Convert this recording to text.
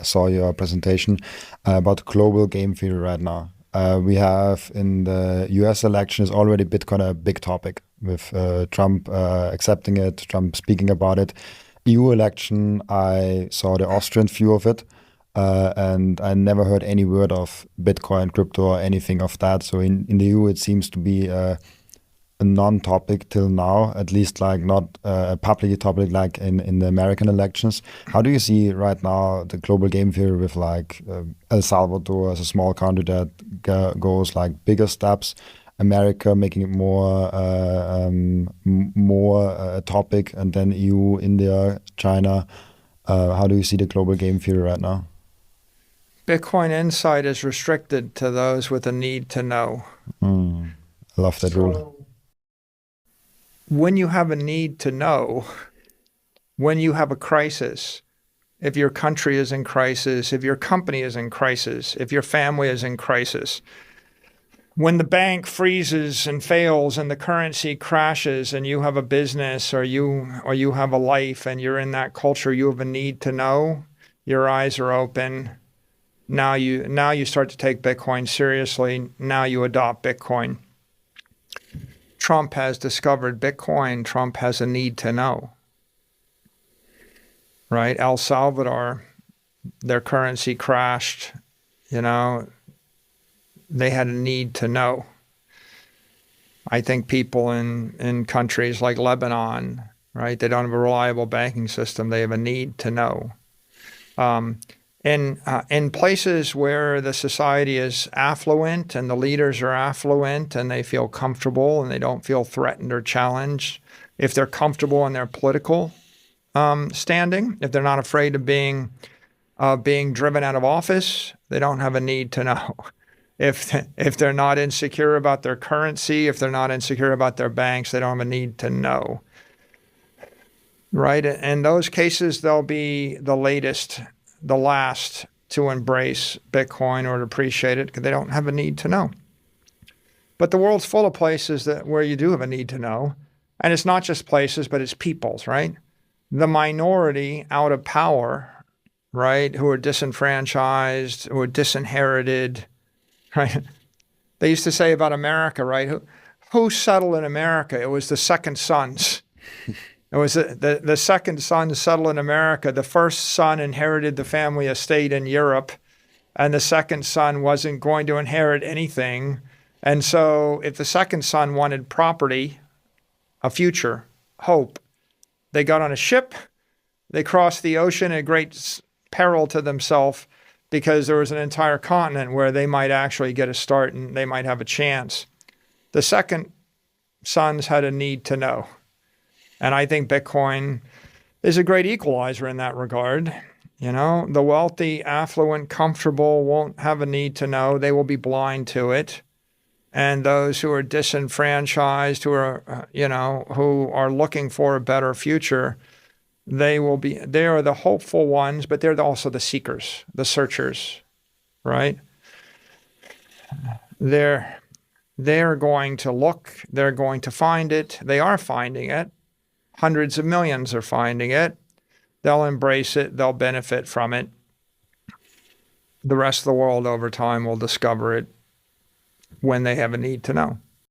saw your presentation about global game theory right now. We have in the US election is already Bitcoin a big topic with Trump accepting it, Trump speaking about it. EU election, I saw the Austrian view of it, and I never heard any word of Bitcoin, crypto, or anything of that. So in the EU, it seems to be a non-topic till now, at least like not a public topic like in the American elections. How do you see right now the global game theory with like El Salvador as a small country that goes like bigger steps, America making it more a topic, and then EU, India, China. How do you see the global game theory right now? Bitcoin insight is restricted to those with a need to know. I love that rule. When you have a need to know, when you have a crisis, if your country is in crisis, if your company is in crisis, if your family is in crisis, when the bank freezes and fails and the currency crashes and you have a business or you have a life and you're in that culture, you have a need to know, your eyes are open. Now you start to take Bitcoin seriously. Now you adopt Bitcoin. Trump has discovered Bitcoin. Trump has a need to know, right? El Salvador, their currency crashed, they had a need to know. I think people in countries like Lebanon, right, they don't have a reliable banking system. They have a need to know. In places where the society is affluent and the leaders are affluent and they feel comfortable and they don't feel threatened or challenged, if they're comfortable in their political standing, if they're not afraid of being driven out of office, they don't have a need to know. If they're not insecure about their currency, if they're not insecure about their banks, they don't have a need to know. Right? In those cases, they'll be the last to embrace Bitcoin or to appreciate it because they don't have a need to know. But the world's full of places where you do have a need to know. And it's not just places, but it's peoples, right? The minority out of power, right, who are disenfranchised, who are disinherited, right? They used to say about America, right? Who settled in America? It was the second sons. It was the second son settled in America. The first son inherited the family estate in Europe, and the second son wasn't going to inherit anything. And so if the second son wanted property, a future, hope, they got on a ship, they crossed the ocean at great peril to themselves because there was an entire continent where they might actually get a start and they might have a chance. The second sons had a need to know. And I think Bitcoin is a great equalizer in that regard. The wealthy, affluent, comfortable won't have a need to know. They will be blind to it. And those who are disenfranchised, who are looking for a better future, they are the hopeful ones, but they're also the seekers, the searchers, right? They're going to look, they're going to find it. They are finding it. Hundreds of millions are finding it. They'll embrace it. They'll benefit from it. The rest of the world over time will discover it when they have a need to know.